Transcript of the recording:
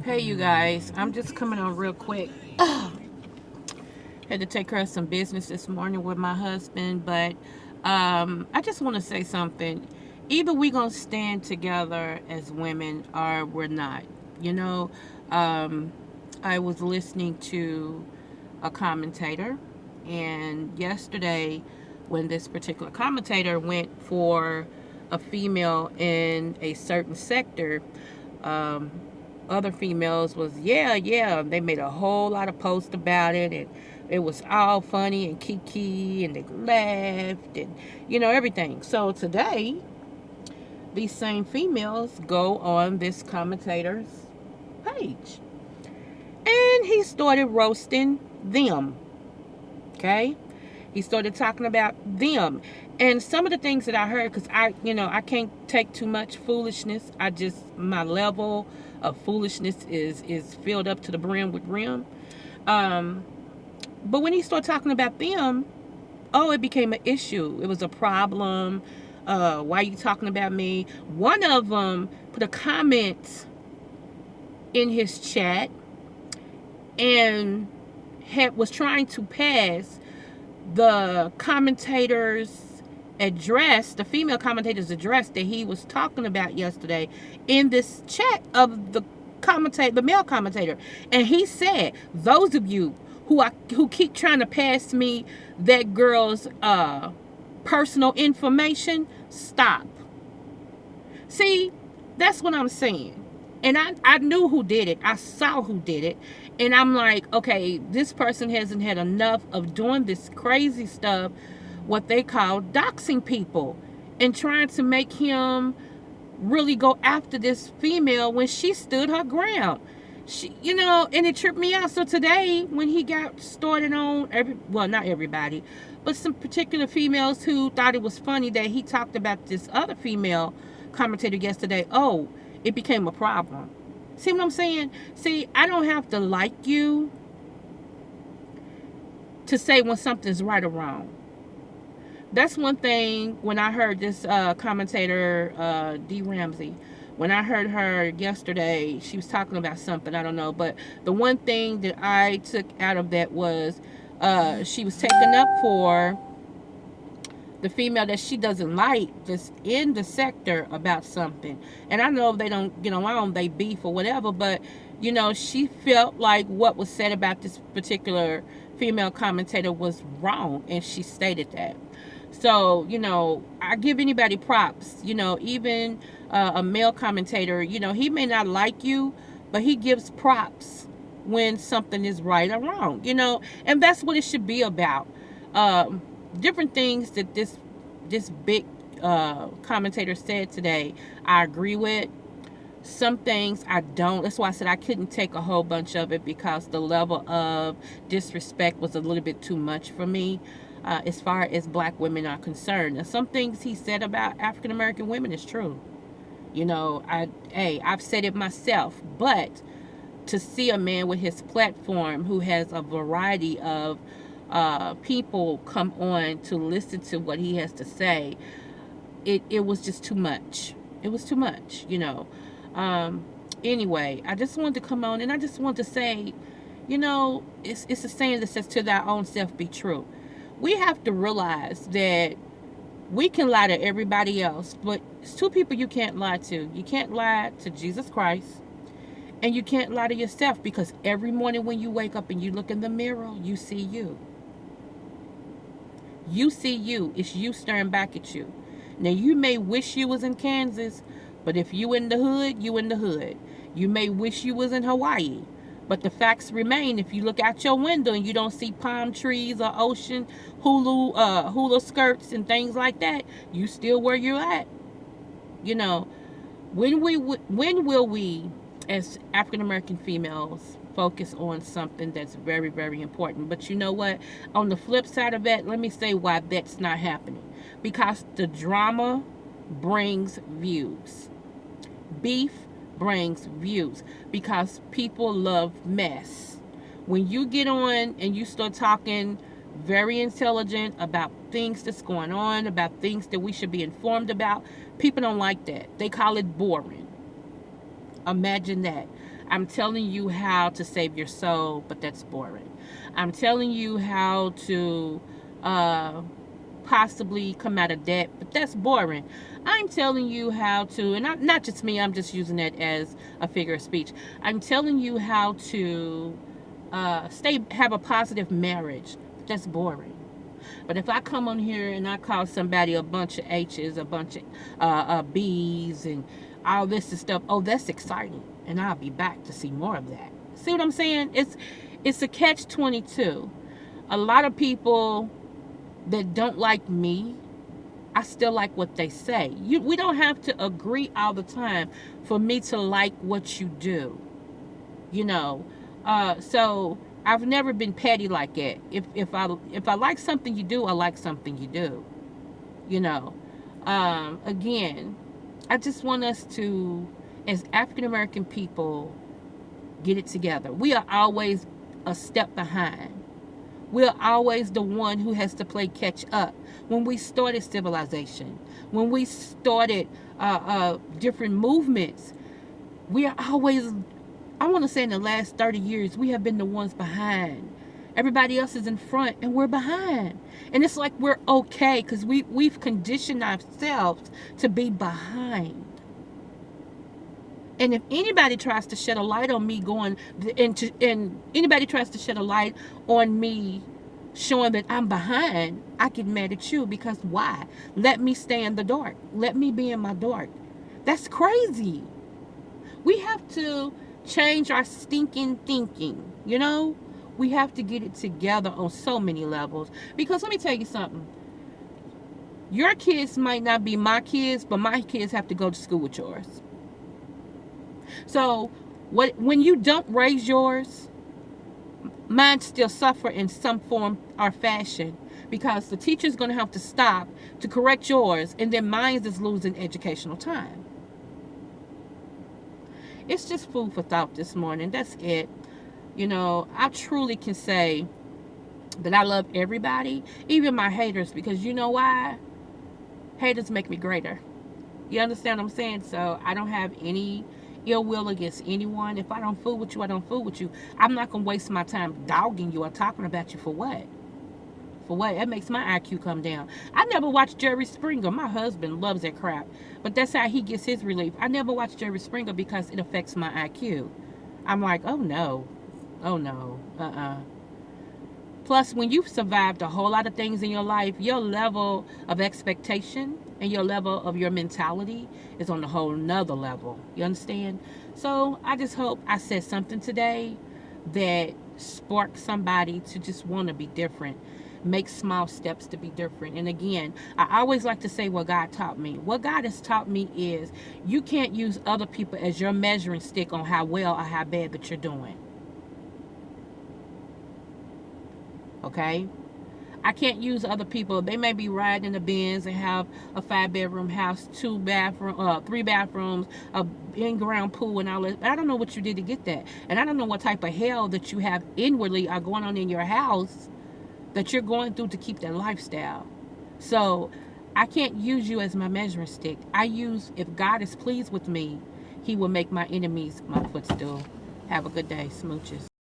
Hey, you guys, I'm just coming on real quick. Had to take care of some business this morning with my husband, but I just want to say something. Either we gonna stand together as women or we're not. You know, um, I was listening to a commentator, and yesterday, when this particular commentator went for a female in a certain sector, um, other females was yeah, they made a whole lot of posts about it, and it was all funny and kiki, and they laughed, and everything. So today these same females go on this commentator's page, and he started roasting them. Okay, he started talking about them, and some of the things that I heard, because I can't take too much foolishness. I just, my level of foolishness is filled up to the brim with rim. Um, but when he started talking about them, oh, it became an issue. It was a problem. Why are you talking about me? One of them put a comment in his chat and was trying to pass the commentator's address, the female commentator's address that he was talking about yesterday, in this chat of the male commentator. And he said, those of you who keep trying to pass me that girl's personal information, stop. See, that's what I'm saying. And I knew who did it. I saw who did it. And I'm like, okay, this person hasn't had enough of doing this crazy stuff, what they call doxing people, and trying to make him really go after this female when she stood her ground. And it tripped me out. So today, when he got started on well, not everybody, but some particular females who thought it was funny that he talked about this other female commentator yesterday, oh, it became a problem. See what I'm saying? See, I don't have to like you to say when something's right or wrong. That's one thing. When I heard this commentator, D. Ramsey, when I heard her yesterday, she was talking about something, I don't know. But the one thing that I took out of that was she was taking up for the female that she doesn't like, just in the sector, about something. And I know they don't get along, they beef or whatever, but she felt like what was said about this particular female commentator was wrong, and she stated that. So, I give anybody props. Even a male commentator, he may not like you, but he gives props when something is right or wrong, and that's what it should be about. Different things that this big commentator said today, I agree with. Some things I don't. That's why I said I couldn't take a whole bunch of it, because the level of disrespect was a little bit too much for me, as far as black women are concerned. Now, some things he said about African American women is true. I've said it myself, but to see a man with his platform who has a variety of people come on to listen to what he has to say, it was just too much. It was too much, Anyway, I just wanted to come on, and I just wanted to say, it's a saying that says, to thy own self be true. We have to realize that we can lie to everybody else, but it's two people you can't lie to. You can't lie to Jesus Christ, and you can't lie to yourself, because every morning when you wake up and you look in the mirror, you see you. You see you. It's you staring back at you. Now, you may wish you was in Kansas, but if you in the hood, you in the hood. You may wish you was in Hawaii, but the facts remain. If you look out your window and you don't see palm trees or ocean, hula skirts and things like that, you still where you're at. When will we, as African American females, focus on something that's very, very important? But you know what? On the flip side of that, let me say why that's not happening. Because the drama brings views. Beef brings views, because people love mess. When you get on and you start talking very intelligent about things that's going on, about things that we should be informed about, people don't like that. They call it boring. Imagine that. I'm telling you how to save your soul, but that's boring. I'm telling you how to uh, possibly come out of debt, but that's boring. I'm telling you how to, and not just me, I'm just using that as a figure of speech. I'm telling you how to have a positive marriage, but that's boring. But if I come on here and I call somebody a bunch of H's, a bunch of B's, and all this and stuff, oh, that's exciting, and I'll be back to see more of that. See what I'm saying? It's a catch-22. A lot of people that don't like me, I still like what they say. We don't have to agree all the time for me to like what you do. You know, so I've never been petty like that. If I like something you do, I like something you do. You know, again, I just want us to, as African American people, get it together. We are always a step behind. We're always the one who has to play catch up. When we started civilization, when we started different movements, we are always, I want to say in the last 30 years, we have been the ones behind. Everybody else is in front and we're behind. And it's like we're okay because we've conditioned ourselves to be behind. And if anybody tries to shed a light on me and anybody tries to shed a light on me showing that I'm behind, I get mad at you because why? Let me stay in the dark. Let me be in my dark. That's crazy. We have to change our stinking thinking, you know? We have to get it together on so many levels. Because let me tell you something. Your kids might not be my kids, but my kids have to go to school with yours. So when you don't raise yours, mine still suffer in some form or fashion because the teacher's going to have to stop to correct yours, and then mine is losing educational time. It's just food for thought this morning. That's it. You know, I truly can say that I love everybody, even my haters, because you know why? Haters make me greater. You understand what I'm saying? So I don't have any ill will against anyone. If I don't fool with you, I don't fool with you. I'm not going to waste my time dogging you or talking about you for what? For what? That makes my IQ come down. I never watched Jerry Springer. My husband loves that crap. But that's how he gets his relief. I never watched Jerry Springer because it affects my IQ. I'm like, oh no. Oh no. Plus, when you've survived a whole lot of things in your life, your level of expectation and your level of your mentality is on a whole nother level. You understand? So I just hope I said something today that sparked somebody to just want to be different. Make small steps to be different. And again, I always like to say what God taught me. What God has taught me is you can't use other people as your measuring stick on how well or how bad that you're doing. Okay? I can't use other people. They may be riding in the Benz and have a 5-bedroom house, 3 bathrooms, a in-ground pool and all that. But I don't know what you did to get that. And I don't know what type of hell that you have inwardly are going on in your house that you're going through to keep that lifestyle. So I can't use you as my measuring stick. I use, if God is pleased with me, he will make my enemies my footstool. Have a good day. Smooches.